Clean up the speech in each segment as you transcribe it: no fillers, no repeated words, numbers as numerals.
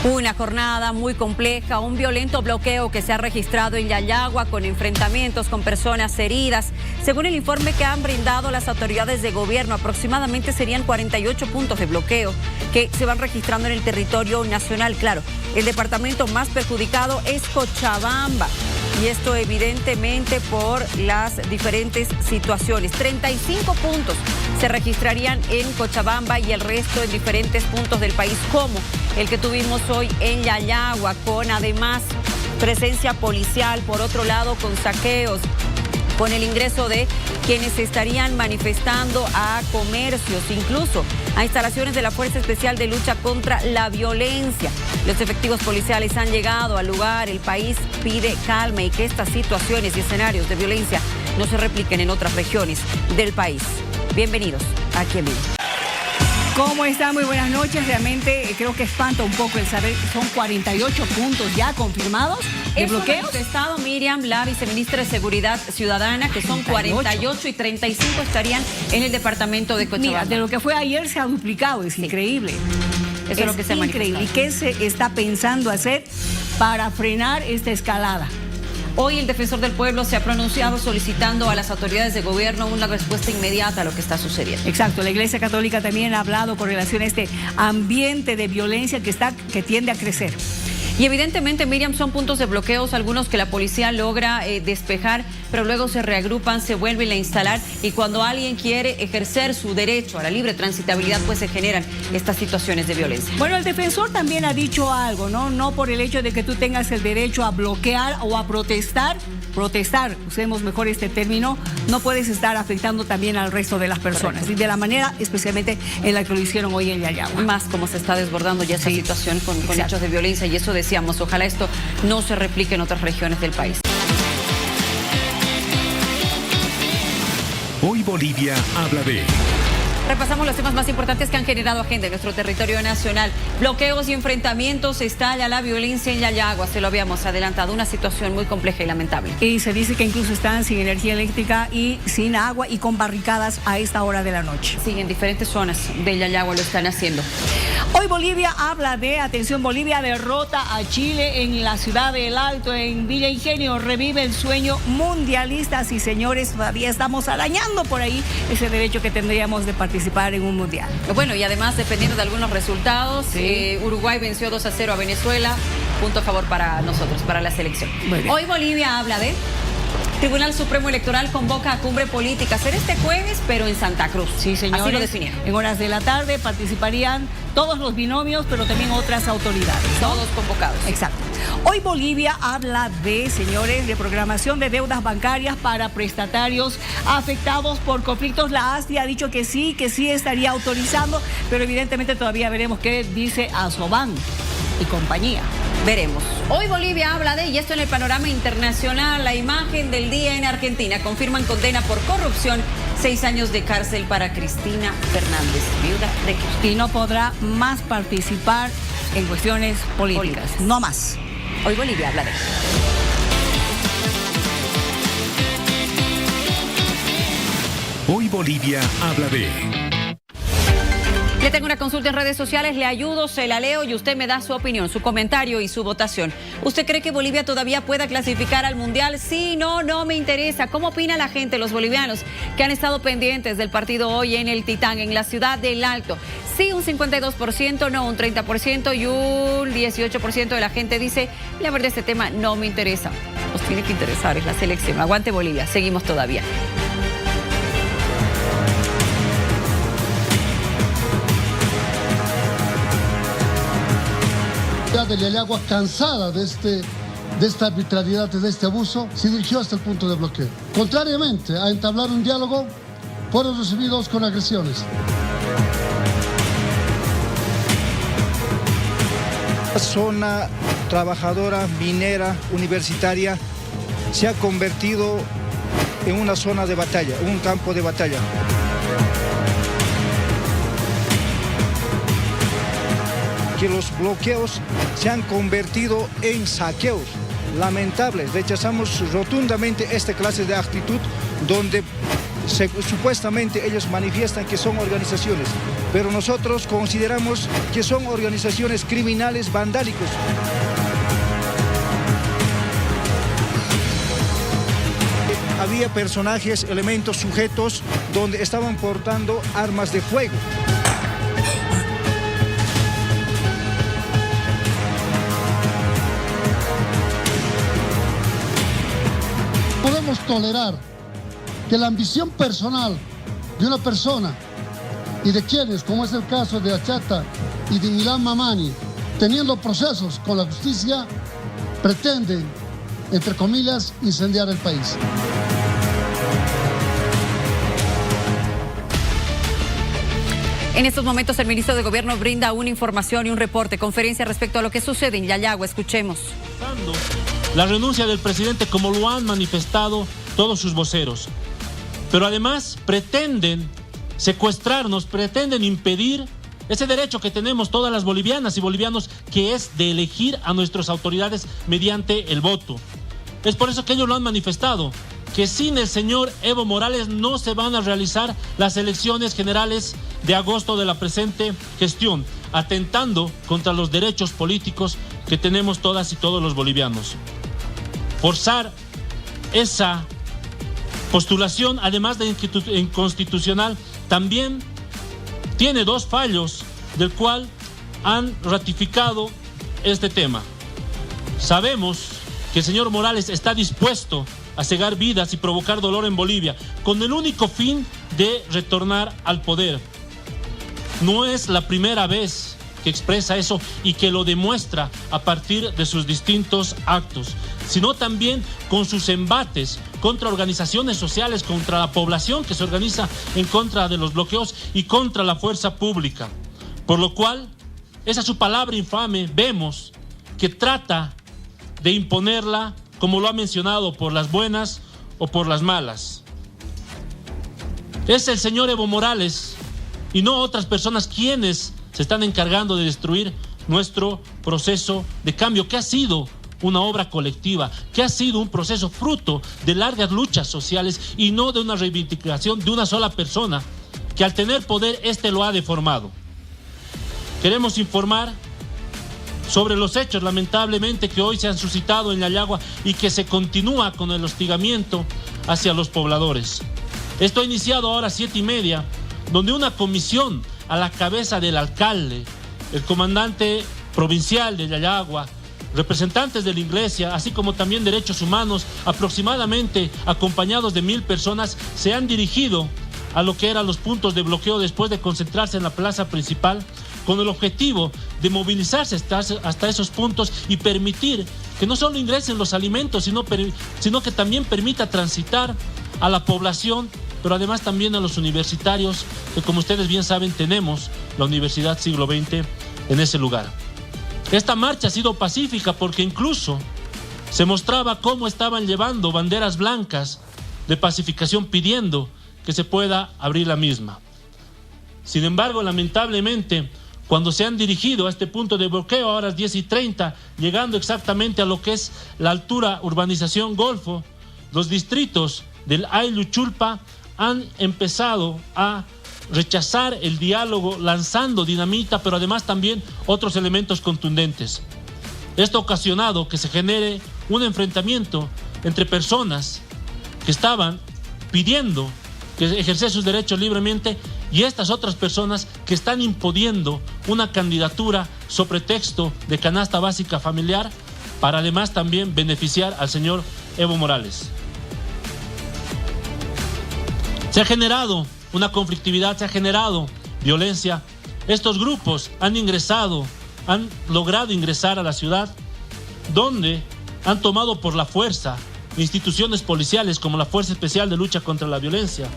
Una jornada muy compleja, un violento bloqueo que se ha registrado en Yayagua con enfrentamientos con personas heridas. Según el informe que han brindado las autoridades de gobierno, aproximadamente serían 48 puntos de bloqueo que se van registrando en el territorio nacional. Claro, el departamento más perjudicado es Cochabamba. Y esto evidentemente por las diferentes situaciones. 35 puntos se registrarían en Cochabamba y el resto en diferentes puntos del país, como el que tuvimos hoy en Yayagua, con además presencia policial, por otro lado con saqueos, con el ingreso de quienes estarían manifestando a comercios, incluso a instalaciones de la Fuerza Especial de Lucha contra la Violencia. Los efectivos policiales han llegado al lugar. El país pide calma y que estas situaciones y escenarios de violencia no se repliquen en otras regiones del país. Bienvenidos aquí en vivo. ¿Cómo están? Muy buenas noches. Realmente creo que espanta un poco el saber que son 48 puntos ya confirmados de bloqueos. Eso Estado Miriam, la viceministra de Seguridad Ciudadana, que son 48 y 35 estarían en el departamento de Cochabamba. Mira, de lo que fue ayer se ha duplicado, es increíble. Eso es lo que se ha increíble. ¿Y qué se está pensando hacer para frenar esta escalada? Hoy el defensor del pueblo se ha pronunciado solicitando a las autoridades de gobierno una respuesta inmediata a lo que está sucediendo. Exacto, la Iglesia Católica también ha hablado con relación a este ambiente de violencia que tiende a crecer. Y evidentemente, Miriam, son puntos de bloqueos, algunos que la policía logra despejar, pero luego se reagrupan, se vuelven a instalar y cuando alguien quiere ejercer su derecho a la libre transitabilidad, pues se generan estas situaciones de violencia. Bueno, el defensor también ha dicho algo, ¿no? No por el hecho de que tú tengas el derecho a bloquear o a protestar, usemos mejor este término, no puedes estar afectando también al resto de las personas. Correcto. Y de la manera especialmente en la que lo hicieron hoy en Yayagua. Más como se está desbordando ya esa situación con hechos de violencia, y eso decíamos, ojalá esto no se replique en otras regiones del país. Hoy Bolivia habla de... Repasamos los temas más importantes que han generado agenda en nuestro territorio nacional. Bloqueos y enfrentamientos, estalla la violencia en Yayagua, se lo habíamos adelantado, una situación muy compleja y lamentable. Y se dice que incluso están sin energía eléctrica y sin agua y con barricadas a esta hora de la noche. Sí, en diferentes zonas de Yayagua lo están haciendo. Hoy Bolivia habla de, atención, Bolivia derrota a Chile en la ciudad del Alto, en Villa Ingenio, revive el sueño mundialista. Sí, señores, todavía estamos arañando por ahí ese derecho que tendríamos de participar en un mundial. Bueno, y además, dependiendo de algunos resultados, sí. Uruguay venció 2-0 a Venezuela, punto a favor para nosotros, para la selección. Hoy Bolivia habla de... Tribunal Supremo Electoral convoca a cumbre política. Será este jueves, pero en Santa Cruz. Sí, señores. Así lo definieron. En horas de la tarde participarían todos los binomios, pero también otras autoridades, ¿no? Todos convocados. Exacto. Hoy Bolivia habla de, señores, de programación de deudas bancarias para prestatarios afectados por conflictos. La ASDI ha dicho que sí estaría autorizando, pero evidentemente todavía veremos qué dice Asoban y compañía. Veremos. Hoy Bolivia habla de, y esto en el panorama internacional, la imagen del día en Argentina. Confirman condena por corrupción, 6 años de cárcel para Cristina Fernández, viuda de Kirchner. Y no podrá más participar en cuestiones políticas. No más. Hoy Bolivia habla de... Hoy Bolivia habla de... Le tengo una consulta en redes sociales, le ayudo, se la leo y usted me da su opinión, su comentario y su votación. ¿Usted cree que Bolivia todavía pueda clasificar al Mundial? Sí, no me interesa. ¿Cómo opina la gente, los bolivianos que han estado pendientes del partido hoy en el Titán, en la ciudad del Alto? Sí, un 52%, no un 30% y un 18% de la gente dice, la verdad este tema no me interesa. Nos tiene que interesar, es la selección. Aguante Bolivia, seguimos todavía. De Yayagua, cansada de esta arbitrariedad, de este abuso, se dirigió hasta el punto de bloqueo. Contrariamente a entablar un diálogo, fueron recibidos con agresiones. La zona trabajadora, minera, universitaria, se ha convertido en una zona de batalla, un campo de batalla. Que los bloqueos se han convertido en saqueos lamentables. Rechazamos rotundamente esta clase de actitud donde supuestamente ellos manifiestan que son organizaciones, pero nosotros consideramos que son organizaciones criminales vandálicos. Había personajes, elementos, sujetos donde estaban portando armas de fuego. Podemos tolerar que la ambición personal de una persona y de quienes, como es el caso de Achata y de Milan Mamani, teniendo procesos con la justicia, pretenden, entre comillas, incendiar el país. En estos momentos el ministro de Gobierno brinda una información y un reporte, conferencia respecto a lo que sucede en Yayagua. Escuchemos. La renuncia del presidente, como lo han manifestado todos sus voceros. Pero además pretenden secuestrarnos, pretenden impedir ese derecho que tenemos todas las bolivianas y bolivianos, que es de elegir a nuestras autoridades mediante el voto. Es por eso que ellos lo han manifestado, que sin el señor Evo Morales no se van a realizar las elecciones generales de agosto de la presente gestión, atentando contra los derechos políticos que tenemos todas y todos los bolivianos. Forzar esa postulación, además de inconstitucional, también tiene dos fallos del cual han ratificado este tema. Sabemos que el señor Morales está dispuesto a cegar vidas y provocar dolor en Bolivia, con el único fin de retornar al poder. No es la primera vez que expresa eso y que lo demuestra a partir de sus distintos actos, sino también con sus embates contra organizaciones sociales, contra la población que se organiza en contra de los bloqueos y contra la fuerza pública. Por lo cual, esa es su palabra infame, vemos que trata de imponerla, como lo ha mencionado, por las buenas o por las malas. Es el señor Evo Morales y no otras personas quienes se están encargando de destruir nuestro proceso de cambio, que ha sido una obra colectiva, que ha sido un proceso fruto de largas luchas sociales y no de una reivindicación de una sola persona, que al tener poder lo ha deformado. Queremos informar sobre los hechos, lamentablemente, que hoy se han suscitado en Yayagua y que se continúa con el hostigamiento hacia los pobladores. Esto ha iniciado ahora a 7:30, donde una comisión a la cabeza del alcalde, el comandante provincial de Yayagua, representantes de la Iglesia, así como también derechos humanos, aproximadamente acompañados de 1,000 personas, se han dirigido a lo que eran los puntos de bloqueo después de concentrarse en la plaza principal, con el objetivo de movilizarse hasta esos puntos y permitir que no solo ingresen los alimentos, sino que también permita transitar a la población, pero además también a los universitarios, que como ustedes bien saben tenemos la Universidad Siglo XX en ese lugar. Esta marcha ha sido pacífica porque incluso se mostraba cómo estaban llevando banderas blancas de pacificación pidiendo que se pueda abrir la misma. Sin embargo, lamentablemente, cuando se han dirigido a este punto de bloqueo, ahora a las 10:30, llegando exactamente a lo que es la altura urbanización Golfo, los distritos del Ayluchulpa han empezado a rechazar el diálogo lanzando dinamita, pero además también otros elementos contundentes. Esto ha ocasionado que se genere un enfrentamiento entre personas que estaban pidiendo que ejercer sus derechos libremente y estas otras personas que están impidiendo una candidatura sobre texto de canasta básica familiar para además también beneficiar al señor Evo Morales. Se ha generado una conflictividad, se ha generado violencia. Estos grupos han logrado ingresar a la ciudad, donde han tomado por la fuerza instituciones policiales como la Fuerza Especial de Lucha contra la Violencia,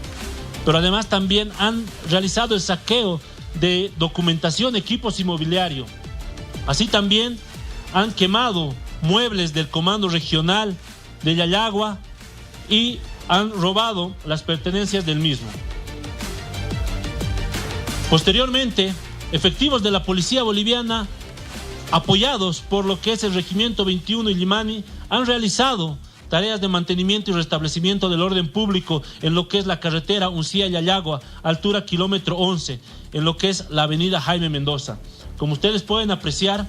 pero además también han realizado el saqueo de documentación, equipos inmobiliarios. Así también han quemado muebles del Comando Regional de Yayagua y han robado las pertenencias del mismo. Posteriormente, efectivos de la policía boliviana, apoyados por lo que es el Regimiento 21 Illimani, han realizado tareas de mantenimiento y restablecimiento del orden público en lo que es la carretera Uncía-Yayagua, altura kilómetro 11, en lo que es la avenida Jaime Mendoza. Como ustedes pueden apreciar,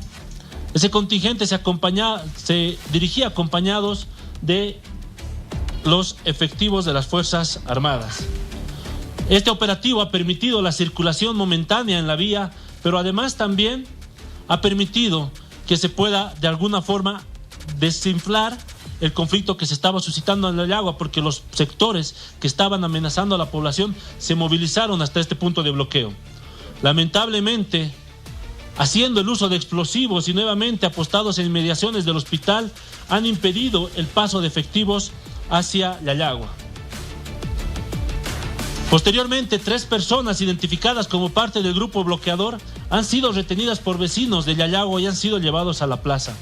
ese contingente se dirigía acompañados de los efectivos de las Fuerzas Armadas. Este operativo ha permitido la circulación momentánea en la vía, pero además también ha permitido que se pueda de alguna forma desinflar el conflicto que se estaba suscitando en Yayagua, porque los sectores que estaban amenazando a la población se movilizaron hasta este punto de bloqueo. Lamentablemente, haciendo el uso de explosivos y nuevamente apostados en inmediaciones del hospital, han impedido el paso de efectivos hacia Yayagua. Posteriormente, 3 personas identificadas como parte del grupo bloqueador han sido retenidas por vecinos de Yayagua y han sido llevados a la plaza.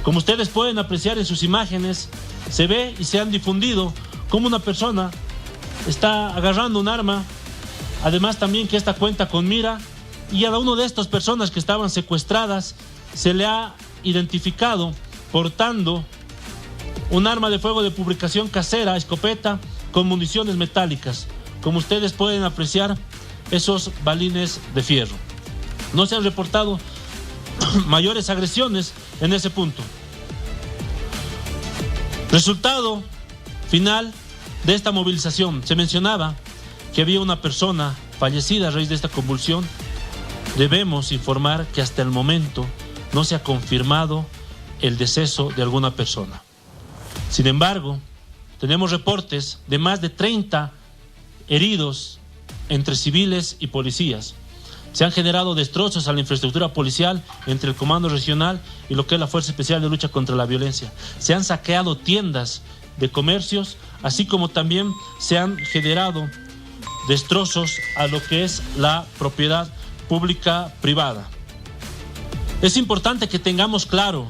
Como ustedes pueden apreciar en sus imágenes, se ve y se han difundido cómo una persona está agarrando un arma, además también que esta cuenta con mira, y a una de estas personas que estaban secuestradas se le ha identificado portando un arma de fuego de fabricación casera, escopeta, con municiones metálicas. Como ustedes pueden apreciar, esos balines de fierro. No se han reportado mayores agresiones en ese punto. Resultado final de esta movilización: se mencionaba que había una persona fallecida a raíz de esta convulsión. Debemos informar que hasta el momento no se ha confirmado el deceso de alguna persona. Sin embargo, tenemos reportes de más de 30 heridos entre civiles y policías. Se han generado destrozos a la infraestructura policial entre el Comando Regional y lo que es la Fuerza Especial de Lucha contra la Violencia. Se han saqueado tiendas de comercios, así como también se han generado destrozos a lo que es la propiedad pública privada. Es importante que tengamos claro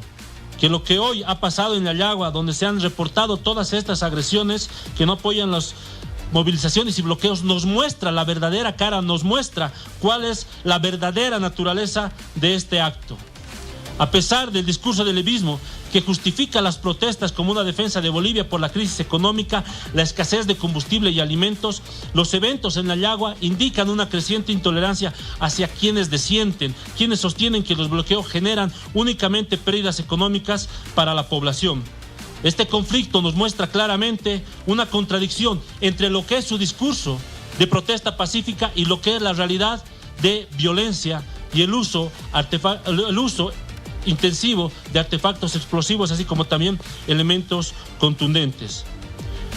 que lo que hoy ha pasado en Yayagua, donde se han reportado todas estas agresiones que no apoyan las movilizaciones y bloqueos, nos muestra la verdadera cara, nos muestra cuál es la verdadera naturaleza de este acto. A pesar del discurso del levismo que justifica las protestas como una defensa de Bolivia por la crisis económica, la escasez de combustible y alimentos, los eventos en Yayagua indican una creciente intolerancia hacia quienes disienten, quienes sostienen que los bloqueos generan únicamente pérdidas económicas para la población. Este conflicto nos muestra claramente una contradicción entre lo que es su discurso de protesta pacífica y lo que es la realidad de violencia y el uso intensivo de artefactos explosivos, así como también elementos contundentes.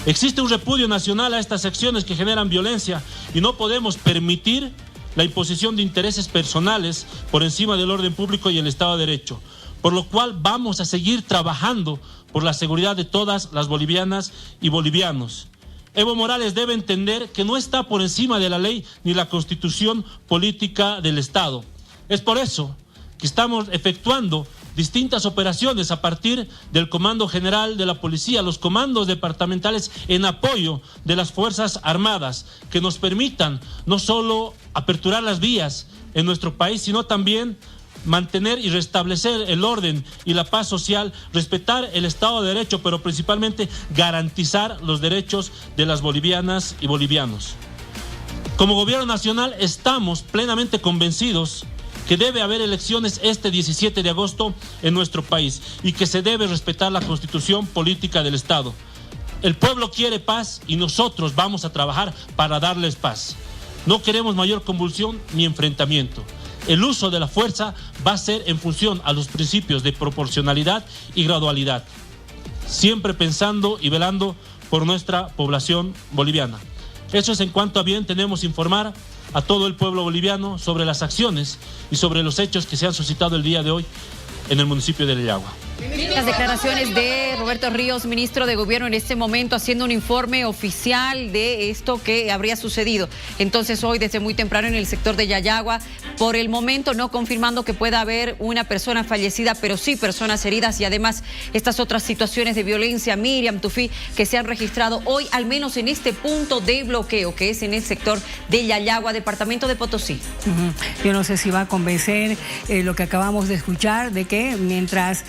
Existe un repudio nacional a estas acciones que generan violencia y no podemos permitir la imposición de intereses personales por encima del orden público y el Estado de Derecho, por lo cual vamos a seguir trabajando por la seguridad de todas las bolivianas y bolivianos. Evo Morales debe entender que no está por encima de la ley ni la constitución política del Estado. Es por eso que estamos efectuando distintas operaciones a partir del Comando General de la Policía, los comandos departamentales en apoyo de las Fuerzas Armadas, que nos permitan no solo aperturar las vías en nuestro país, sino también mantener y restablecer el orden y la paz social, respetar el Estado de Derecho, pero principalmente garantizar los derechos de las bolivianas y bolivianos. Como Gobierno Nacional estamos plenamente convencidos que debe haber elecciones este 17 de agosto en nuestro país y que se debe respetar la constitución política del Estado. El pueblo quiere paz y nosotros vamos a trabajar para darles paz. No queremos mayor convulsión ni enfrentamiento. El uso de la fuerza va a ser en función a los principios de proporcionalidad y gradualidad, siempre pensando y velando por nuestra población boliviana. Eso es en cuanto a bien tenemos informar a todo el pueblo boliviano sobre las acciones y sobre los hechos que se han suscitado el día de hoy en el municipio de Yayagua. Las declaraciones de Roberto Ríos, ministro de Gobierno, en este momento haciendo un informe oficial de esto que habría sucedido. Entonces hoy desde muy temprano en el sector de Yayagua, por el momento no confirmando que pueda haber una persona fallecida, pero sí personas heridas y además estas otras situaciones de violencia, Miriam, Tufí, que se han registrado hoy, al menos en este punto de bloqueo que es en el sector de Yayagua, departamento de Potosí. Yo no sé si va a convencer lo que acabamos de escuchar de que mientras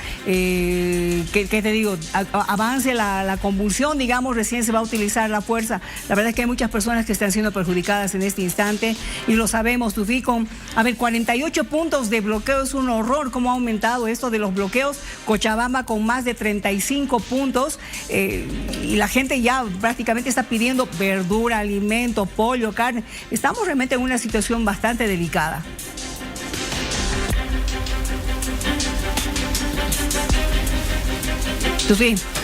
¿qué te digo? Avance la convulsión, digamos, recién se va a utilizar la fuerza. La verdad es que hay muchas personas que están siendo perjudicadas en este instante y lo sabemos, Tufi, con 48 puntos de bloqueo. Es un horror cómo ha aumentado esto de los bloqueos. Cochabamba con más de 35 puntos y la gente ya prácticamente está pidiendo verdura, alimento, pollo, carne. Estamos realmente en una situación bastante delicada.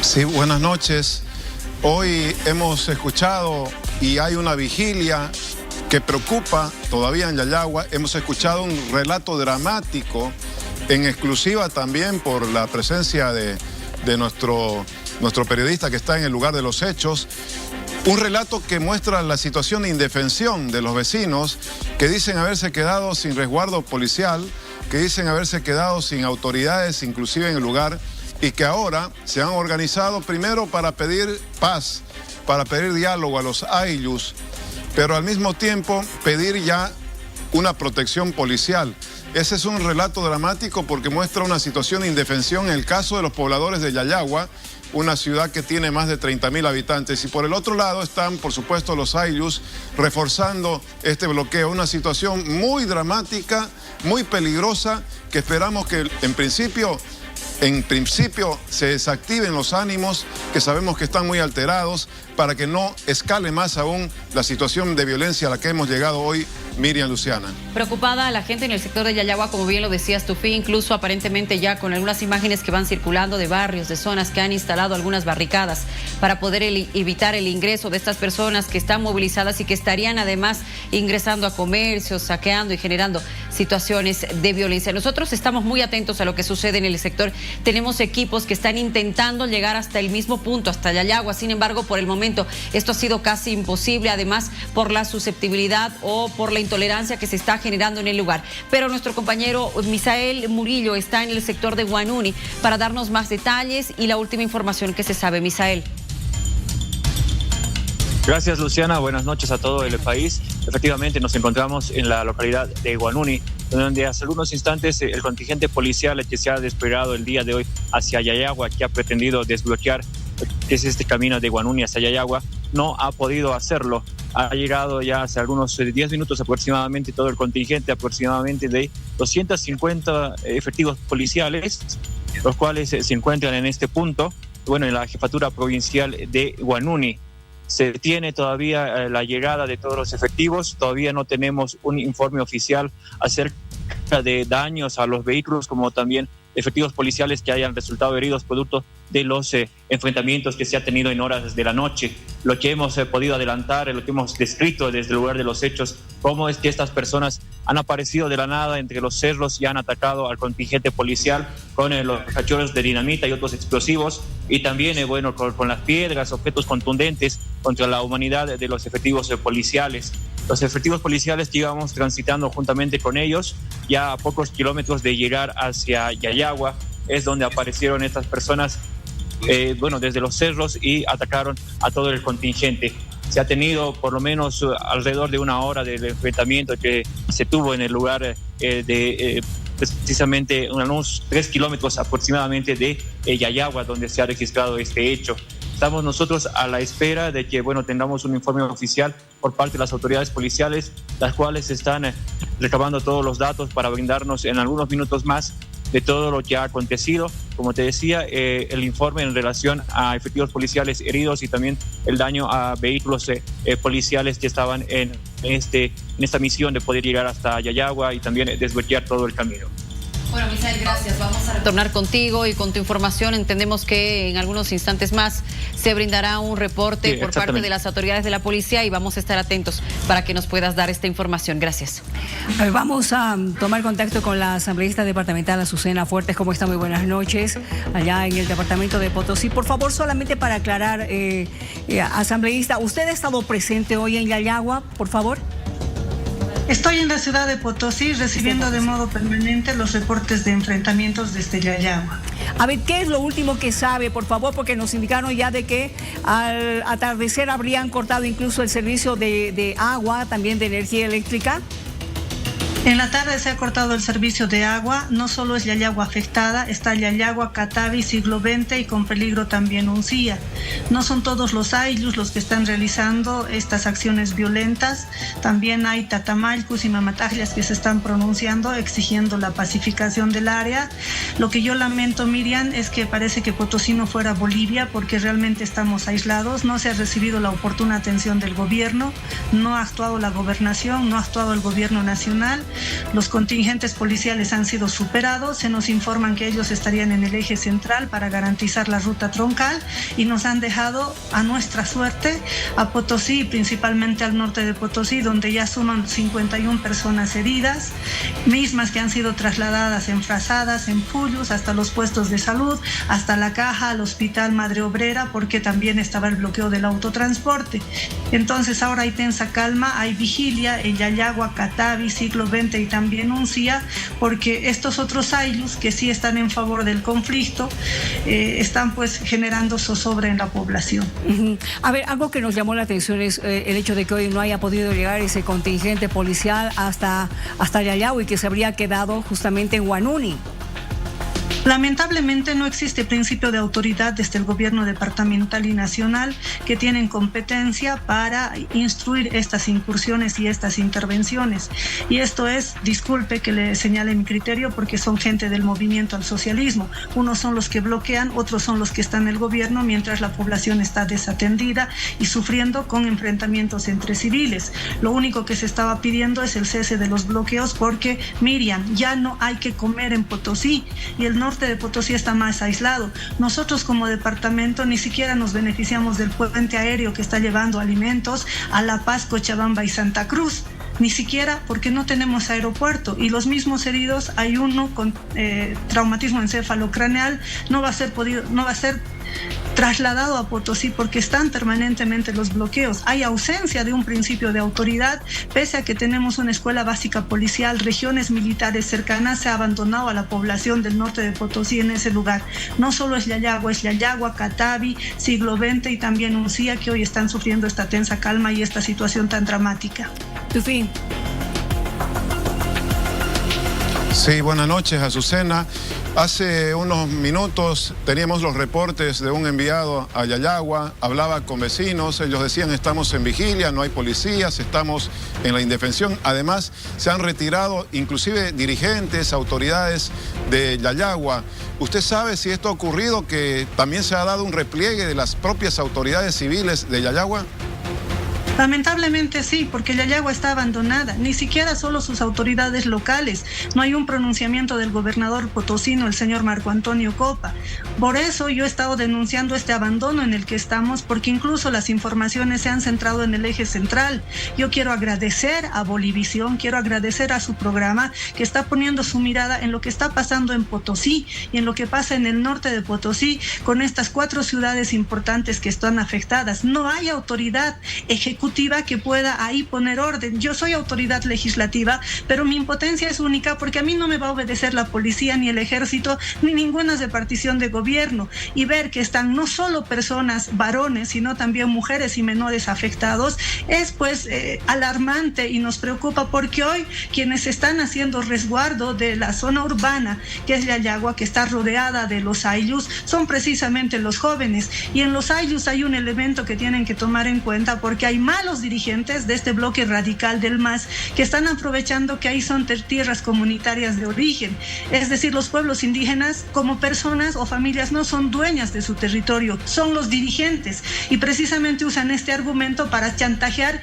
Sí, buenas noches. Hoy hemos escuchado y hay una vigilia que preocupa todavía en Yayagua. Hemos escuchado un relato dramático, en exclusiva también por la presencia de nuestro periodista que está en el lugar de los hechos. Un relato que muestra la situación de indefensión de los vecinos que dicen haberse quedado sin resguardo policial, que dicen haberse quedado sin autoridades, inclusive en el lugar, y que ahora se han organizado primero para pedir paz, para pedir diálogo a los ayllus, pero al mismo tiempo pedir ya una protección policial. Ese es un relato dramático porque muestra una situación de indefensión en el caso de los pobladores de Yayagua, una ciudad que tiene más de 30.000 habitantes. Y por el otro lado están, por supuesto, los ayllus reforzando este bloqueo. Una situación muy dramática, muy peligrosa, que esperamos que en principio se desactiven los ánimos, que sabemos que están muy alterados, para que no escale más aún la situación de violencia a la que hemos llegado hoy, Miriam, Luciana. Preocupada la gente en el sector de Yayagua, como bien lo decías, Tufi, incluso aparentemente ya con algunas imágenes que van circulando de barrios, de zonas que han instalado algunas barricadas para poder evitar el ingreso de estas personas que están movilizadas y que estarían además ingresando a comercios, saqueando y generando situaciones de violencia. Nosotros estamos muy atentos a lo que sucede en el sector. Tenemos equipos que están intentando llegar hasta el mismo punto, hasta Yayagua. Sin embargo, por el momento esto ha sido casi imposible, además por la susceptibilidad o por la intolerancia que se está generando en el lugar. Pero nuestro compañero Misael Murillo está en el sector de Huanuni para darnos más detalles y la última información que se sabe. Misael. Gracias, Luciana. Buenas noches a todo el país. Efectivamente, nos encontramos en la localidad de Huanuni, donde hace algunos instantes el contingente policial que se ha desplegado el día de hoy hacia Yayagua, que ha pretendido desbloquear este camino de Huanuni hacia Yayagua, no ha podido hacerlo. Ha llegado ya hace algunos 10 minutos aproximadamente todo el contingente, aproximadamente de 250 efectivos policiales, los cuales se encuentran en este punto, en la jefatura provincial de Huanuni. Se tiene todavía la llegada de todos los efectivos, todavía no tenemos un informe oficial acerca de daños a los vehículos, como también efectivos policiales que hayan resultado heridos producto de los enfrentamientos que se ha tenido en horas de la noche. Lo que hemos podido adelantar, lo que hemos descrito desde el lugar de los hechos, cómo es que estas personas han aparecido de la nada entre los cerros y han atacado al contingente policial con los cachorros de dinamita y otros explosivos, y también con las piedras, objetos contundentes contra la humanidad de los efectivos policiales. Los efectivos policiales que íbamos transitando juntamente con ellos, ya a pocos kilómetros de llegar hacia Yayagua, es donde aparecieron estas personas, desde los cerros, y atacaron a todo el contingente. Se ha tenido por lo menos alrededor de una hora del enfrentamiento que se tuvo en el lugar precisamente unos 3 kilómetros aproximadamente de Yayagua, donde se ha registrado este hecho. Estamos nosotros a la espera de que tengamos un informe oficial por parte de las autoridades policiales, las cuales están recabando todos los datos para brindarnos en algunos minutos más de todo lo que ha acontecido. Como te decía, el informe en relación a efectivos policiales heridos y también el daño a vehículos policiales que estaban en esta misión de poder llegar hasta Yayagua y también desbloquear todo el camino. Bueno, Misael, gracias. Vamos a retornar contigo y con tu información. Entendemos que en algunos instantes más se brindará un reporte por parte de las autoridades de la policía y vamos a estar atentos para que nos puedas dar esta información. Gracias. Vamos a tomar contacto con la asambleísta departamental Azucena Fuertes. ¿Cómo está? Muy buenas noches. Allá en el departamento de Potosí. Por favor, solamente para aclarar, asambleísta, ¿usted ha estado presente hoy en Yayagua, por favor? Estoy en la ciudad de Potosí recibiendo de modo permanente los reportes de enfrentamientos desde Yayagua. A ver, ¿qué es lo último que sabe, por favor? Porque nos indicaron ya de que al atardecer habrían cortado incluso el servicio de agua, también de energía eléctrica. En la tarde se ha cortado el servicio de agua. No solo es Yayagua afectada, está Yayagua, Catavi, Siglo XX y con peligro también Uncía. No son todos los ayllus los que están realizando estas acciones violentas. También hay tatamaycus y mamatajlias que se están pronunciando exigiendo la pacificación del área. Lo que yo lamento, Miriam, es que parece que Potosí no fuera Bolivia, porque realmente estamos aislados. No se ha recibido la oportuna atención del gobierno, no ha actuado la gobernación, no ha actuado el gobierno nacional. Los contingentes policiales han sido superados, se nos informan que ellos estarían en el eje central para garantizar la ruta troncal y nos han dejado a nuestra suerte a Potosí, principalmente al norte de Potosí, donde ya suman 51 personas heridas, mismas que han sido trasladadas enfrazadas en Puyus hasta los puestos de salud, hasta La Caja, al Hospital Madre Obrera, porque también estaba el bloqueo del autotransporte. Entonces ahora hay tensa calma, hay vigilia en Yayagua, Catavi, Siglo XX y también Uncía, porque estos otros ayllus que sí están en favor del conflicto están pues generando zozobra en la población. A ver, algo que nos llamó la atención es el hecho de que hoy no haya podido llegar ese contingente policial hasta Yayagua y que se habría quedado justamente en Huanuni. Lamentablemente no existe principio de autoridad desde el gobierno departamental y nacional que tienen competencia para instruir estas incursiones y estas intervenciones. Y esto es, disculpe que le señale mi criterio, porque son gente del movimiento al socialismo. Unos son los que bloquean, otros son los que están en el gobierno, mientras la población está desatendida y sufriendo con enfrentamientos entre civiles. Lo único que se estaba pidiendo es el cese de los bloqueos, porque, Miriam, ya no hay que comer en Potosí y el norte de Potosí está más aislado. Nosotros como departamento ni siquiera nos beneficiamos del puente aéreo que está llevando alimentos a La Paz, Cochabamba y Santa Cruz. Ni siquiera porque no tenemos aeropuerto, y los mismos heridos, hay uno con traumatismo encefalocraneal, no va a ser trasladado a Potosí porque están permanentemente los bloqueos. Hay ausencia de un principio de autoridad, pese a que tenemos una escuela básica policial, regiones militares cercanas, se ha abandonado a la población del norte de Potosí en ese lugar. No solo es Yayagua, Catavi, Siglo XX y también Uncía, que hoy están sufriendo esta tensa calma y esta situación tan dramática. Tu fin. Sí, buenas noches, Azucena. Hace unos minutos teníamos los reportes de un enviado a Yayagua, hablaba con vecinos, ellos decían estamos en vigilia, no hay policías, estamos en la indefensión. Además, se han retirado inclusive dirigentes, autoridades de Yayagua. ¿Usted sabe si esto ha ocurrido, que también se ha dado un repliegue de las propias autoridades civiles de Yayagua? Lamentablemente sí, porque Yayagua está abandonada, ni siquiera solo sus autoridades locales. No hay un pronunciamiento del gobernador potosino, el señor Marco Antonio Copa. Por eso yo he estado denunciando este abandono en el que estamos, porque incluso las informaciones se han centrado en el eje central. Yo quiero agradecer a Bolivisión, quiero agradecer a su programa, que está poniendo su mirada en lo que está pasando en Potosí y en lo que pasa en el norte de Potosí, con estas 4 ciudades importantes que están afectadas. No hay autoridad ejecutiva que pueda ahí poner orden. Yo soy autoridad legislativa, pero mi impotencia es única, porque a mí no me va a obedecer la policía, ni el ejército, ni ninguna repartición de gobierno. Y ver que están no solo personas, varones, sino también mujeres y menores afectados, es pues alarmante y nos preocupa, porque hoy quienes están haciendo resguardo de la zona urbana, que es Yayagua, que está rodeada de los ayllus, son precisamente los jóvenes. Y en los ayllus hay un elemento que tienen que tomar en cuenta, porque hay malos dirigentes de este bloque radical del MAS que están aprovechando que ahí son tierras comunitarias de origen. Es decir, los pueblos indígenas como personas o familias no son dueñas de su territorio, son los dirigentes, y precisamente usan este argumento para chantajear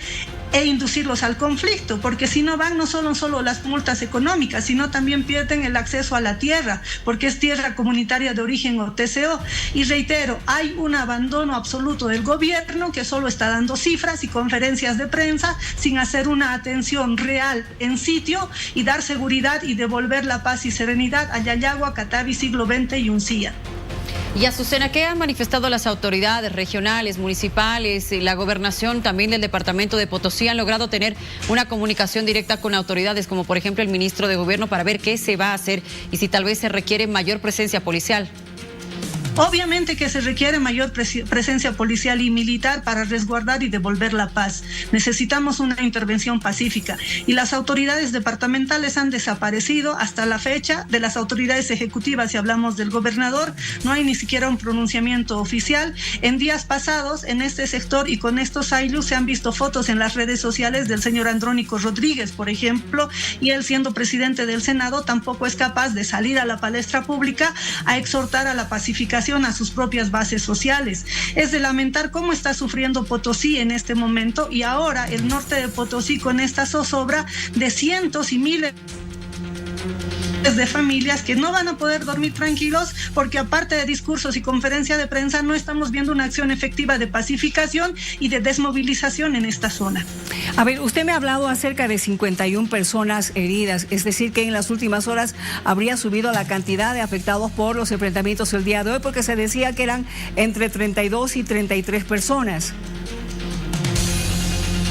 e inducirlos al conflicto, porque si no van, no solo las multas económicas, sino también pierden el acceso a la tierra, porque es tierra comunitaria de origen o TCO. Y reitero, hay un abandono absoluto del gobierno, que solo está dando cifras y conferencias de prensa sin hacer una atención real en sitio y dar seguridad y devolver la paz y serenidad a Yayagua, Catavi, Siglo XX y Uncía. Y Azucena, ¿qué han manifestado las autoridades regionales, municipales, y la gobernación también del departamento de Potosí? ¿Han logrado tener una comunicación directa con autoridades, como por ejemplo el ministro de Gobierno, para ver qué se va a hacer y si tal vez se requiere mayor presencia policial? Obviamente que se requiere mayor presencia policial y militar para resguardar y devolver la paz. Necesitamos una intervención pacífica y las autoridades departamentales han desaparecido hasta la fecha. De las autoridades ejecutivas, si hablamos del gobernador, no hay ni siquiera un pronunciamiento oficial. En días pasados, en este sector y con estos aylus se han visto fotos en las redes sociales del señor Andrónico Rodríguez, por ejemplo, y él, siendo presidente del Senado, tampoco es capaz de salir a la palestra pública a exhortar a la pacificación a sus propias bases sociales. Es de lamentar cómo está sufriendo Potosí en este momento, y ahora el norte de Potosí con esta zozobra de cientos y miles de familias que no van a poder dormir tranquilos porque, aparte de discursos y conferencia de prensa, no estamos viendo una acción efectiva de pacificación y de desmovilización en esta zona. A ver, usted me ha hablado acerca de 51 personas heridas, es decir, que en las últimas horas habría subido la cantidad de afectados por los enfrentamientos el día de hoy, porque se decía que eran entre 32 y 33 personas.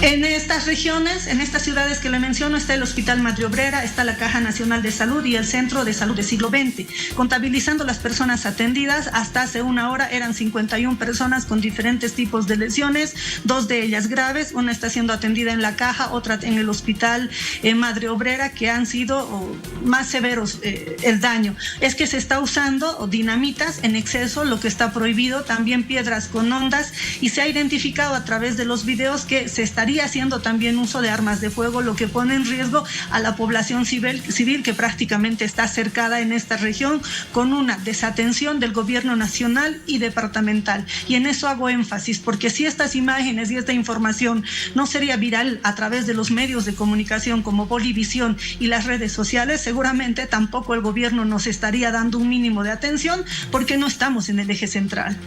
En estas regiones, en estas ciudades que le menciono, está el Hospital Madre Obrera, está la Caja Nacional de Salud y el Centro de Salud de Siglo XX. Contabilizando las personas atendidas, hasta hace una hora eran 51 personas con diferentes tipos de lesiones, 2 de ellas graves. Una está siendo atendida en la Caja, otra en el Hospital Madre Obrera, que han sido más severos el daño. Es que se está usando dinamitas en exceso, lo que está prohibido, también piedras con ondas, y se ha identificado a través de los videos que se estaría haciendo también uso de armas de fuego, lo que pone en riesgo a la población civil que prácticamente está cercada en esta región, con una desatención del gobierno nacional y departamental. Y en eso hago énfasis, porque si estas imágenes y esta información no sería viral a través de los medios de comunicación como Bolivisión y las redes sociales, seguramente tampoco el gobierno nos estaría dando un mínimo de atención, porque no estamos en el eje central.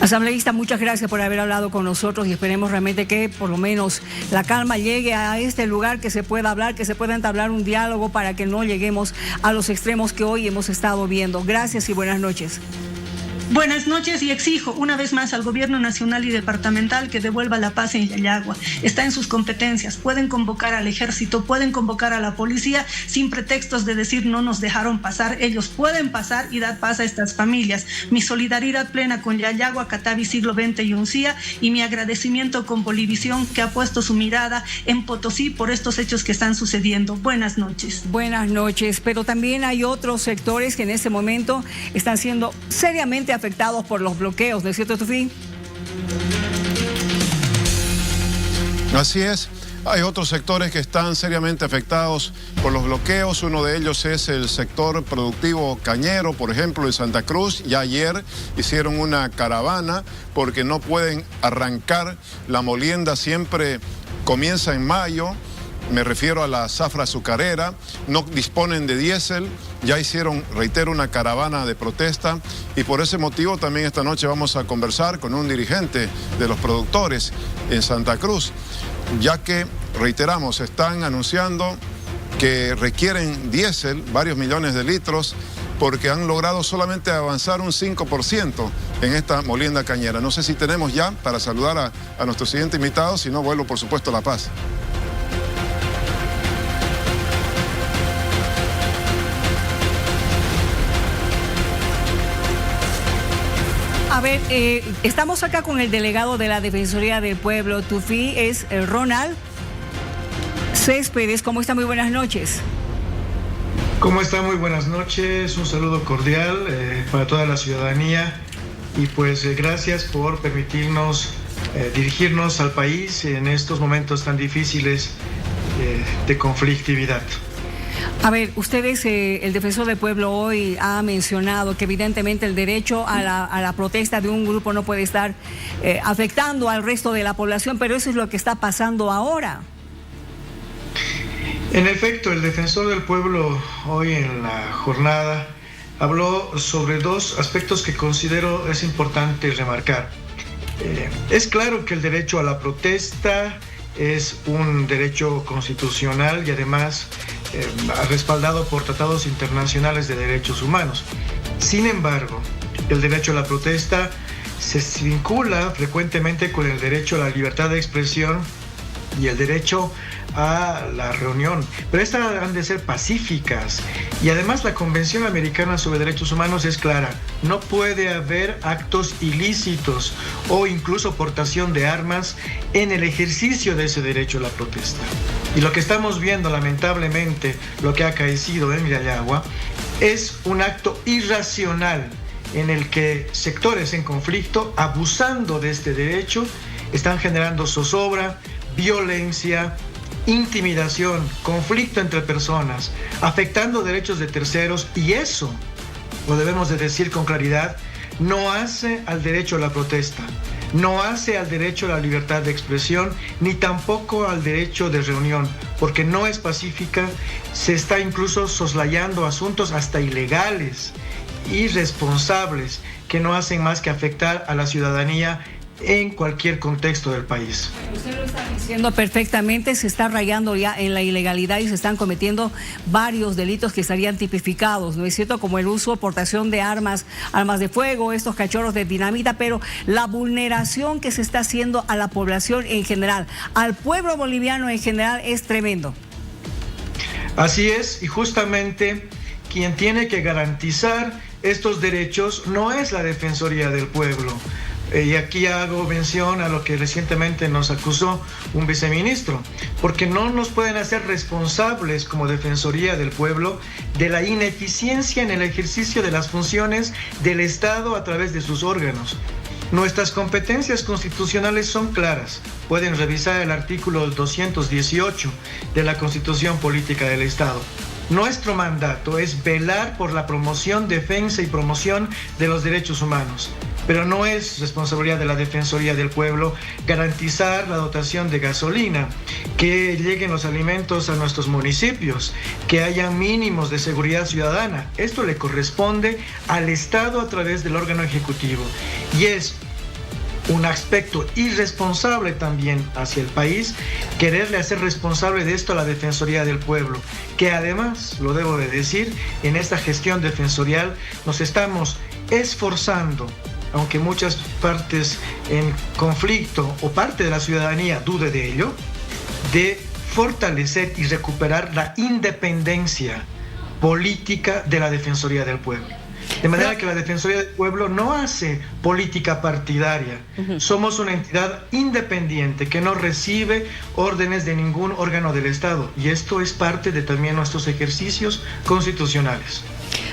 Asambleísta, muchas gracias por haber hablado con nosotros, y esperemos realmente que por lo menos la calma llegue a este lugar, que se pueda hablar, que se pueda entablar un diálogo para que no lleguemos a los extremos que hoy hemos estado viendo. Gracias y buenas noches. Buenas noches, y exijo una vez más al gobierno nacional y departamental que devuelva la paz en Yayagua. Está en sus competencias. Pueden convocar al ejército, pueden convocar a la policía sin pretextos de decir no nos dejaron pasar. Ellos pueden pasar y dar paz a estas familias. Mi solidaridad plena con Yayagua, Catavi, Siglo XX y Uncía, y mi agradecimiento con Bolivisión, que ha puesto su mirada en Potosí por estos hechos que están sucediendo. Buenas noches. Buenas noches, pero también hay otros sectores que en este momento están siendo seriamente afectados por los bloqueos, ¿no es cierto, Tufi? Así es. Hay otros sectores que están seriamente afectados por los bloqueos. Uno de ellos es el sector productivo cañero, por ejemplo, en Santa Cruz. Ya ayer hicieron una caravana porque no pueden arrancar. La molienda siempre comienza en mayo. Me refiero a la zafra azucarera. No disponen de diésel. Ya hicieron, reitero, una caravana de protesta, y por ese motivo también esta noche vamos a conversar con un dirigente de los productores en Santa Cruz, ya que, reiteramos, están anunciando que requieren diésel, varios millones de litros, porque han logrado solamente avanzar un 5% en esta molienda cañera. No sé si tenemos ya para saludar a nuestro siguiente invitado, si no vuelvo por supuesto a La Paz. A ver, estamos acá con el delegado de la Defensoría del Pueblo, Tufi, es Ronald Céspedes. ¿Cómo está? Muy buenas noches. ¿Cómo está? Muy buenas noches. Un saludo cordial para toda la ciudadanía, y pues gracias por permitirnos dirigirnos al país en estos momentos tan difíciles de conflictividad. A ver, ustedes, el defensor del pueblo hoy ha mencionado que evidentemente el derecho a la protesta de un grupo no puede estar afectando al resto de la población, pero eso es lo que está pasando ahora. En efecto, el defensor del pueblo hoy en la jornada habló sobre dos aspectos que considero es importante remarcar. Es claro que el derecho a la protesta es un derecho constitucional y además respaldado por tratados internacionales de derechos humanos. Sin embargo, el derecho a la protesta se vincula frecuentemente con el derecho a la libertad de expresión y el derecho a la reunión, pero estas han de ser pacíficas. Y además la Convención Americana sobre Derechos Humanos es clara: no puede haber actos ilícitos o incluso portación de armas en el ejercicio de ese derecho a la protesta. Y lo que estamos viendo, lamentablemente, lo que ha acaecido en Yayagua, es un acto irracional en el que sectores en conflicto, abusando de este derecho, están generando zozobra, violencia, intimidación, conflicto entre personas, afectando derechos de terceros, y eso, lo debemos de decir con claridad, no hace al derecho a la protesta, no hace al derecho a la libertad de expresión, ni tampoco al derecho de reunión, porque no es pacífica. Se está incluso soslayando asuntos hasta ilegales, irresponsables, que no hacen más que afectar a la ciudadanía en cualquier contexto del país. Usted lo está diciendo perfectamente, se está rayando ya en la ilegalidad y se están cometiendo varios delitos que estarían tipificados, ¿no es cierto? Como el uso o portación de armas de fuego, estos cachorros de dinamita, pero la vulneración que se está haciendo a la población en general, al pueblo boliviano en general, es tremendo. Así es, y justamente quien tiene que garantizar estos derechos no es la Defensoría del Pueblo. Y aquí hago mención a lo que recientemente nos acusó un viceministro, porque no nos pueden hacer responsables como Defensoría del Pueblo de la ineficiencia en el ejercicio de las funciones del Estado a través de sus órganos. Nuestras competencias constitucionales son claras. Pueden revisar el artículo 218 de la Constitución Política del Estado. Nuestro mandato es velar por la promoción, defensa y promoción de los derechos humanos, pero no es responsabilidad de la Defensoría del Pueblo garantizar la dotación de gasolina, que lleguen los alimentos a nuestros municipios, que haya mínimos de seguridad ciudadana. Esto le corresponde al Estado a través del órgano ejecutivo, y es un aspecto irresponsable también hacia el país quererle hacer responsable de esto a la Defensoría del Pueblo, que además, lo debo de decir, en esta gestión defensorial nos estamos esforzando, aunque muchas partes en conflicto o parte de la ciudadanía dude de ello, de fortalecer y recuperar la independencia política de la Defensoría del Pueblo. De manera que la Defensoría del Pueblo no hace política partidaria. Somos una entidad independiente que no recibe órdenes de ningún órgano del Estado. Y esto es parte de también nuestros ejercicios constitucionales.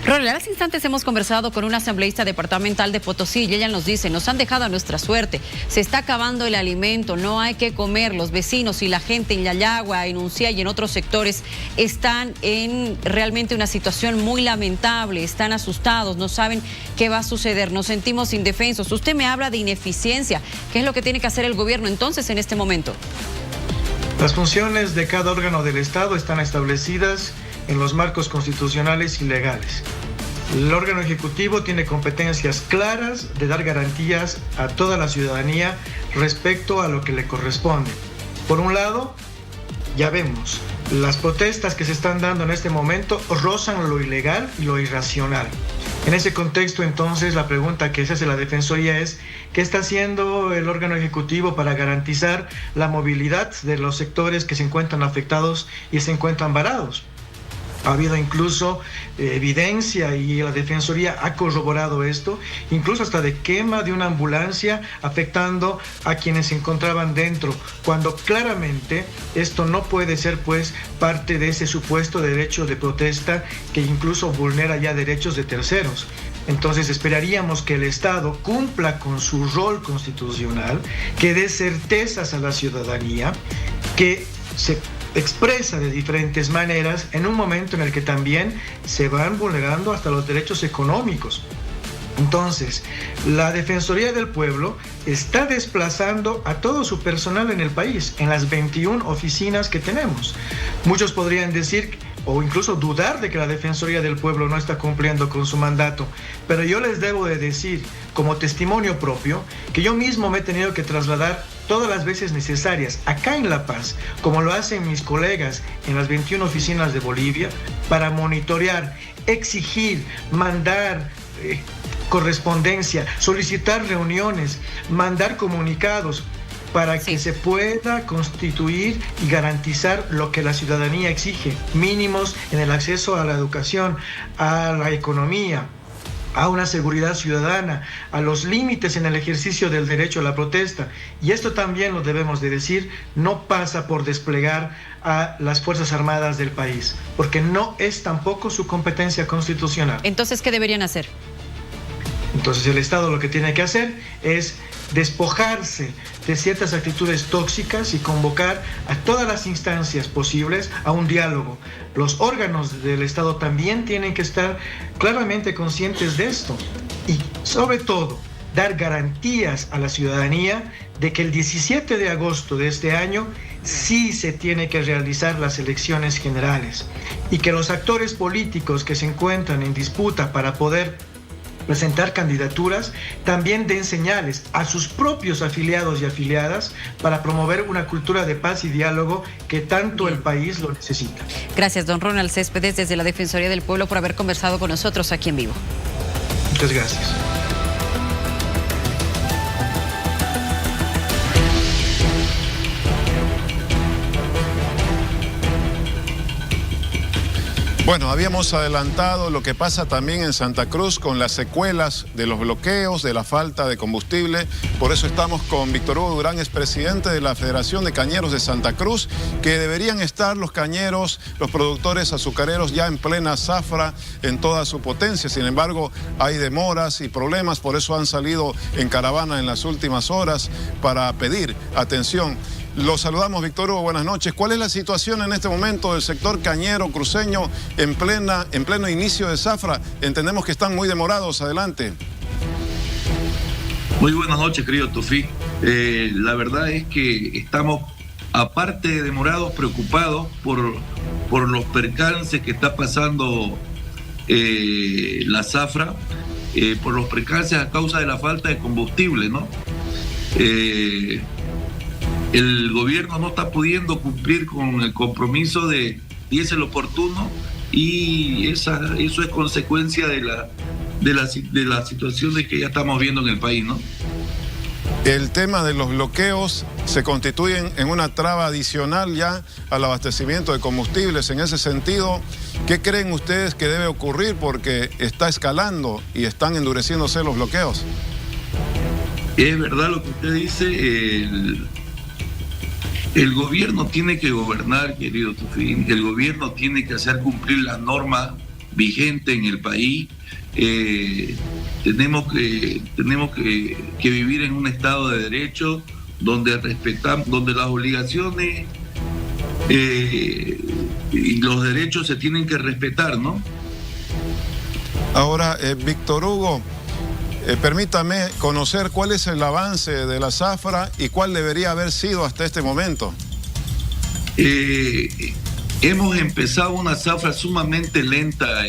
Roland, hace instantes hemos conversado con una asambleísta departamental de Potosí y ella nos dice: nos han dejado a nuestra suerte, se está acabando el alimento, no hay que comer. Los vecinos y la gente en Yayagua, en Uncía y en otros sectores están en realmente una situación muy lamentable, están asustados, no saben qué va a suceder, nos sentimos indefensos. Usted me habla de ineficiencia, ¿qué es lo que tiene que hacer el gobierno entonces en este momento? Las funciones de cada órgano del Estado están establecidas en los marcos constitucionales y legales. El órgano ejecutivo tiene competencias claras de dar garantías a toda la ciudadanía respecto a lo que le corresponde. Por un lado, ya vemos, las protestas que se están dando en este momento rozan lo ilegal y lo irracional. En ese contexto, entonces, la pregunta que se hace la Defensoría es: ¿qué está haciendo el órgano ejecutivo para garantizar la movilidad de los sectores que se encuentran afectados y se encuentran varados? Ha habido incluso evidencia, y la Defensoría ha corroborado esto, incluso hasta de quema de una ambulancia afectando a quienes se encontraban dentro, cuando claramente esto no puede ser pues parte de ese supuesto derecho de protesta que incluso vulnera ya derechos de terceros. Entonces esperaríamos que el Estado cumpla con su rol constitucional, que dé certezas a la ciudadanía, que se expresa de diferentes maneras en un momento en el que también se van vulnerando hasta los derechos económicos. Entonces, la Defensoría del Pueblo está desplazando a todo su personal en el país, en las 21 oficinas que tenemos. Muchos podrían decir o incluso dudar de que la Defensoría del Pueblo no está cumpliendo con su mandato, pero yo les debo de decir, como testimonio propio, que yo mismo me he tenido que trasladar todas las veces necesarias acá en La Paz, como lo hacen mis colegas en las 21 oficinas de Bolivia, para monitorear, exigir, mandar correspondencia, solicitar reuniones, mandar comunicados, para que se pueda constituir y garantizar lo que la ciudadanía exige, mínimos en el acceso a la educación, a la economía, a una seguridad ciudadana, a los límites en el ejercicio del derecho a la protesta. Y esto también lo debemos de decir, no pasa por desplegar a las Fuerzas Armadas del país, porque no es tampoco su competencia constitucional. Entonces, ¿qué deberían hacer? Entonces el Estado lo que tiene que hacer es despojarse de ciertas actitudes tóxicas y convocar a todas las instancias posibles a un diálogo. Los órganos del Estado también tienen que estar claramente conscientes de esto y, sobre todo, dar garantías a la ciudadanía de que el 17 de agosto de este año sí se tiene que realizar las elecciones generales y que los actores políticos que se encuentran en disputa para poder presentar candidaturas también den señales a sus propios afiliados y afiliadas para promover una cultura de paz y diálogo que tanto el país lo necesita. Gracias, don Ronald Céspedes, desde la Defensoría del Pueblo, por haber conversado con nosotros aquí en vivo. Muchas gracias. Bueno, habíamos adelantado lo que pasa también en Santa Cruz con las secuelas de los bloqueos, de la falta de combustible. Por eso estamos con Víctor Hugo Durán, es presidente de la Federación de Cañeros de Santa Cruz, que deberían estar los cañeros, los productores azucareros ya en plena zafra en toda su potencia. Sin embargo, hay demoras y problemas, por eso han salido en caravana en las últimas horas para pedir atención. Los saludamos, Víctor Hugo, buenas noches. ¿Cuál es la situación en este momento del sector cañero cruceño en pleno inicio de zafra? Entendemos que están muy demorados. Adelante. Muy buenas noches, querido Tufí. La verdad es que estamos, aparte de demorados, preocupados por los percances que está pasando la zafra, por los percances a causa de la falta de combustible, ¿no? El gobierno no está pudiendo cumplir con el compromiso de diésel oportuno y eso es consecuencia de la situación de que ya estamos viendo en el país, ¿no? El tema de los bloqueos se constituyen en una traba adicional ya al abastecimiento de combustibles. En ese sentido, ¿qué creen ustedes que debe ocurrir? Porque está escalando y están endureciéndose los bloqueos. Es verdad lo que usted dice. El gobierno tiene que gobernar, querido Tufín. El gobierno tiene que hacer cumplir la norma vigente en el país. Tenemos que vivir en un estado de derecho donde las obligaciones y los derechos se tienen que respetar, ¿no? Ahora, Víctor Hugo, permítame conocer cuál es el avance de la zafra y cuál debería haber sido hasta este momento. Hemos empezado una zafra sumamente lenta,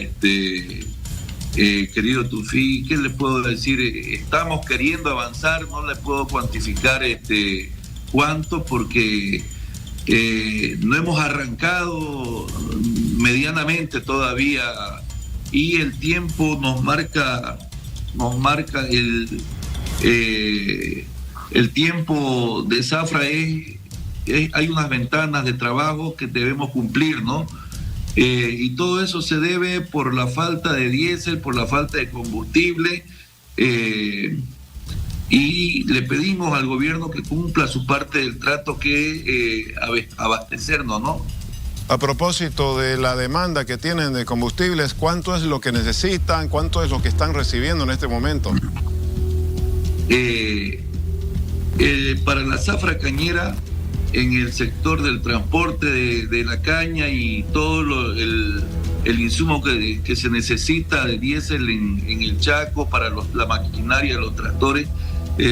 querido Tufí. ¿Qué le puedo decir? Estamos queriendo avanzar, no le puedo cuantificar cuánto, porque no hemos arrancado medianamente todavía y el tiempo nos marca el tiempo de zafra. Hay unas ventanas de trabajo que debemos cumplir, ¿no? Y todo eso se debe por la falta de diésel, por la falta de combustible, y le pedimos al gobierno que cumpla su parte del trato, que abastecernos, ¿no? A propósito de la demanda que tienen de combustibles, ¿cuánto es lo que necesitan? ¿Cuánto es lo que están recibiendo en este momento? Para la zafra cañera, en el sector del transporte de la caña y todo el insumo que se necesita de diésel en el Chaco para la maquinaria, los tractores,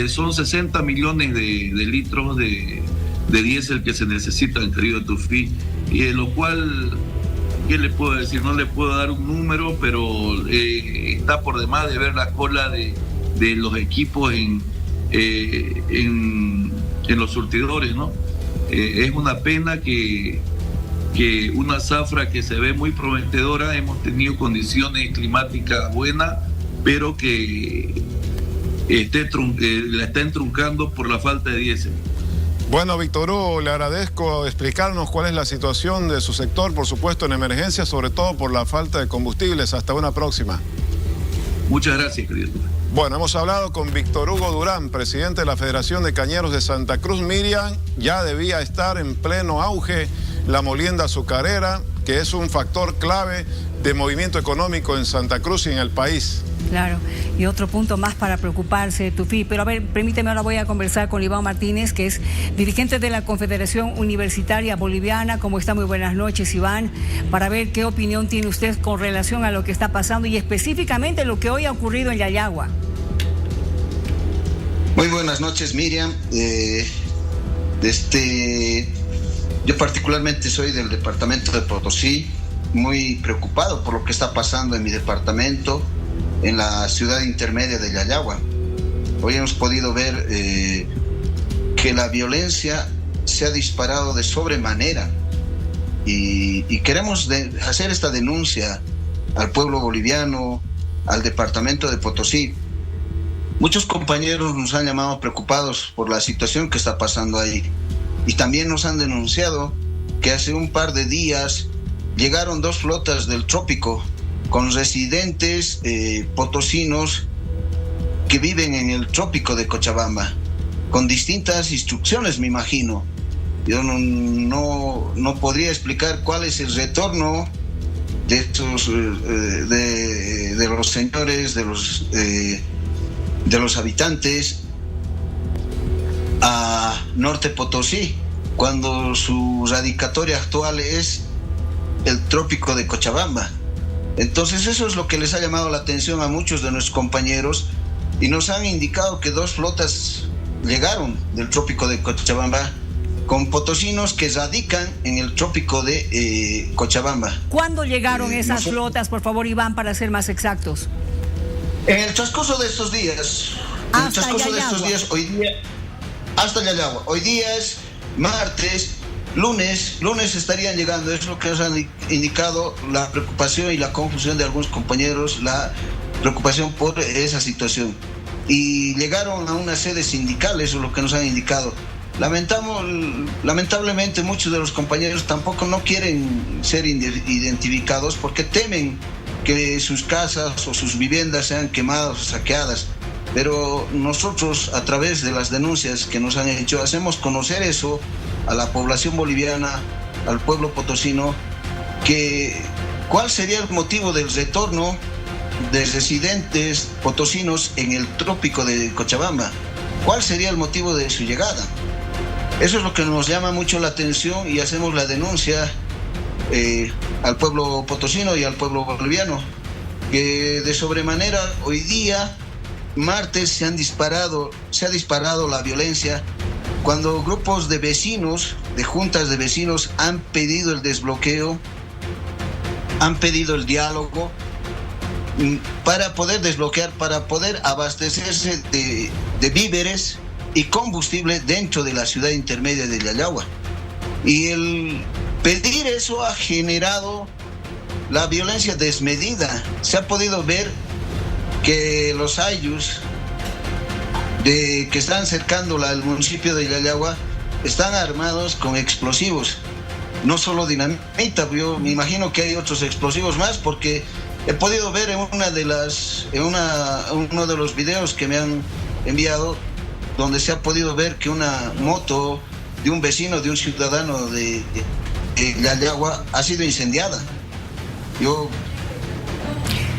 son 60 millones de litros de diésel que se necesitan, querido Tufí, y lo cual, ¿qué le puedo decir? No le puedo dar un número, pero está por demás de ver la cola de los equipos en los surtidores, ¿no? Es una pena que una zafra que se ve muy prometedora, hemos tenido condiciones climáticas buenas, pero que la estén truncando por la falta de diésel. Bueno, Víctor Hugo, le agradezco explicarnos cuál es la situación de su sector, por supuesto en emergencia, sobre todo por la falta de combustibles. Hasta una próxima. Muchas gracias, querido. Bueno, hemos hablado con Víctor Hugo Durán, presidente de la Federación de Cañeros de Santa Cruz. Miriam, ya debía estar en pleno auge la molienda azucarera, que es un factor clave de movimiento económico en Santa Cruz y en el país. Claro, y otro punto más para preocuparse, Tufi. Pero a ver, permíteme, ahora voy a conversar con Iván Martínez, que es dirigente de la Confederación Universitaria Boliviana. ¿Cómo está? Muy buenas noches, Iván. Para ver qué opinión tiene usted con relación a lo que está pasando y específicamente lo que hoy ha ocurrido en Yayagua. Muy buenas noches, Miriam. Yo particularmente soy del departamento de Potosí, muy preocupado por lo que está pasando en mi departamento, en la ciudad intermedia de Yayagua. Hoy hemos podido ver que la violencia se ha disparado de sobremanera y queremos hacer esta denuncia al pueblo boliviano, al departamento de Potosí. Muchos compañeros nos han llamado preocupados por la situación que está pasando ahí y también nos han denunciado que hace un par de días llegaron 2 flotas del trópico con residentes potosinos que viven en el trópico de Cochabamba, con distintas instrucciones, me imagino. Yo no podría explicar cuál es el retorno de estos de los señores, de los habitantes a Norte Potosí, cuando su radicatoria actual es el trópico de Cochabamba. Entonces eso es lo que les ha llamado la atención a muchos de nuestros compañeros y nos han indicado que 2 flotas llegaron del trópico de Cochabamba con potosinos que radican en el trópico de Cochabamba. ¿Cuándo llegaron esas flotas, por favor, Iván, para ser más exactos? En el transcurso de estos días. Hoy día, hasta Yayagua. Hoy día es martes. Lunes estarían llegando, es lo que nos han indicado, la preocupación y la confusión de algunos compañeros, la preocupación por esa situación. Y llegaron a una sede sindical, eso es lo que nos han indicado. Lamentablemente muchos de los compañeros tampoco no quieren ser identificados porque temen que sus casas o sus viviendas sean quemadas o saqueadas. Pero nosotros, a través de las denuncias que nos han hecho, hacemos conocer eso a la población boliviana, al pueblo potosino, que cuál sería el motivo del retorno de residentes potosinos en el trópico de Cochabamba, cuál sería el motivo de su llegada. Eso es lo que nos llama mucho la atención y hacemos la denuncia al pueblo potosino y al pueblo boliviano, que de sobremanera hoy día, martes, se ha disparado la violencia cuando grupos de vecinos, de juntas de vecinos, han pedido el desbloqueo, han pedido el diálogo para poder desbloquear, para poder abastecerse de víveres y combustible dentro de la ciudad intermedia de Yayagua. Y el pedir eso ha generado la violencia desmedida. Se ha podido ver que los ayllus que están cercando al municipio de Yayagua están armados con explosivos, no solo dinamita. Yo me imagino que hay otros explosivos más porque he podido ver en uno de los videos que me han enviado, donde se ha podido ver que una moto de un vecino, de un ciudadano de Yayagua ha sido incendiada. Yo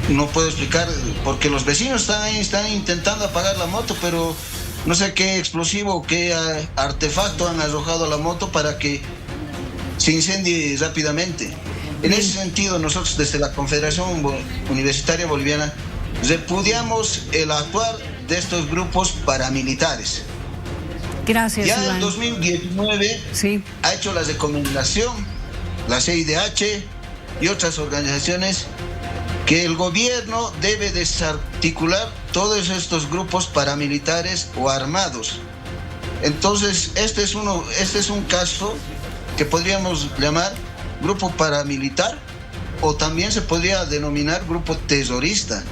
no puedo explicar, porque los vecinos están intentando apagar la moto, pero no sé qué explosivo, qué artefacto han arrojado a la moto para que se incendie rápidamente. En ese sentido, nosotros desde la Confederación Universitaria Boliviana repudiamos el actuar de estos grupos paramilitares. Gracias, ya Iván. en 2019 ha hecho la recomendación, la CIDH y otras organizaciones, que el gobierno debe desarticular todos estos grupos paramilitares o armados. Entonces, este es un caso que podríamos llamar grupo paramilitar, o también se podría denominar grupo terrorista,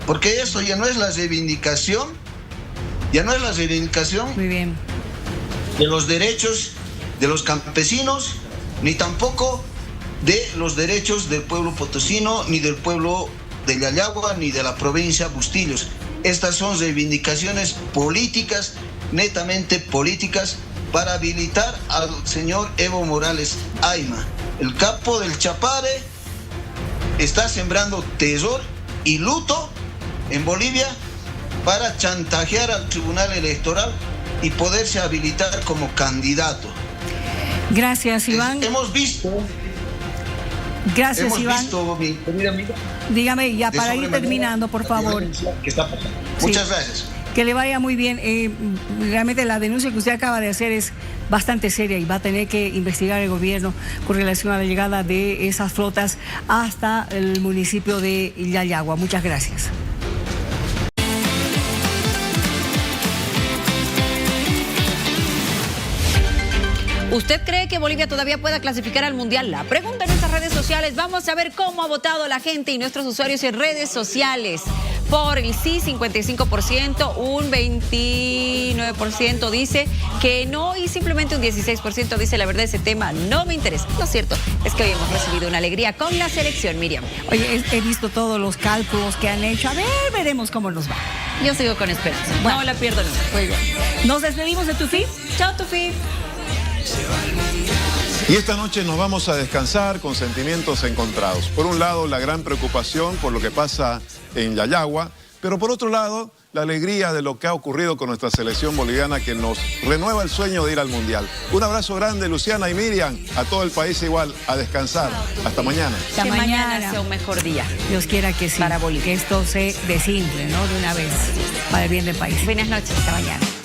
porque esto ya no es la reivindicación, Muy bien. de los derechos de los campesinos, ni tampoco de los derechos del pueblo potosino, ni del pueblo de Yayagua, ni de la provincia Bustillos. Estas son reivindicaciones políticas, netamente políticas, para habilitar al señor Evo Morales Ayma. El capo del Chapare está sembrando terror y luto en Bolivia para chantajear al Tribunal Electoral y poderse habilitar como candidato. Gracias, Iván. Hemos visto, Iván. mi querida amiga. Dígame, ya para ir terminando, por favor. ¿Qué está pasando? Muchas gracias. Que le vaya muy bien. Realmente la denuncia que usted acaba de hacer es bastante seria y va a tener que investigar el gobierno con relación a la llegada de esas flotas hasta el municipio de Yayagua. Muchas gracias. ¿Usted cree que Bolivia todavía pueda clasificar al Mundial? La pregunta en nuestras redes sociales. Vamos a ver cómo ha votado la gente y nuestros usuarios en redes sociales. Por el sí, 55%, un 29% dice que no y simplemente un 16% dice la verdad, ese tema no me interesa. Lo cierto es que hoy hemos recibido una alegría con la selección, Miriam. Oye, he visto todos los cálculos que han hecho. A ver, veremos cómo nos va. Yo sigo con esperanza. Bueno, no la pierdo nunca. Muy bien. Nos despedimos de Tufi. Chao, Tufi. Y esta noche nos vamos a descansar con sentimientos encontrados. Por un lado, la gran preocupación por lo que pasa en Yayagua, pero por otro lado, la alegría de lo que ha ocurrido con nuestra selección boliviana que nos renueva el sueño de ir al Mundial. Un abrazo grande, Luciana y Miriam, a todo el país igual, a descansar. Hasta mañana. Que mañana sea un mejor día. Dios quiera que sí, para Bolivia. Que esto se desinfle, ¿no? De una vez, para el bien del país. Buenas noches. Hasta mañana.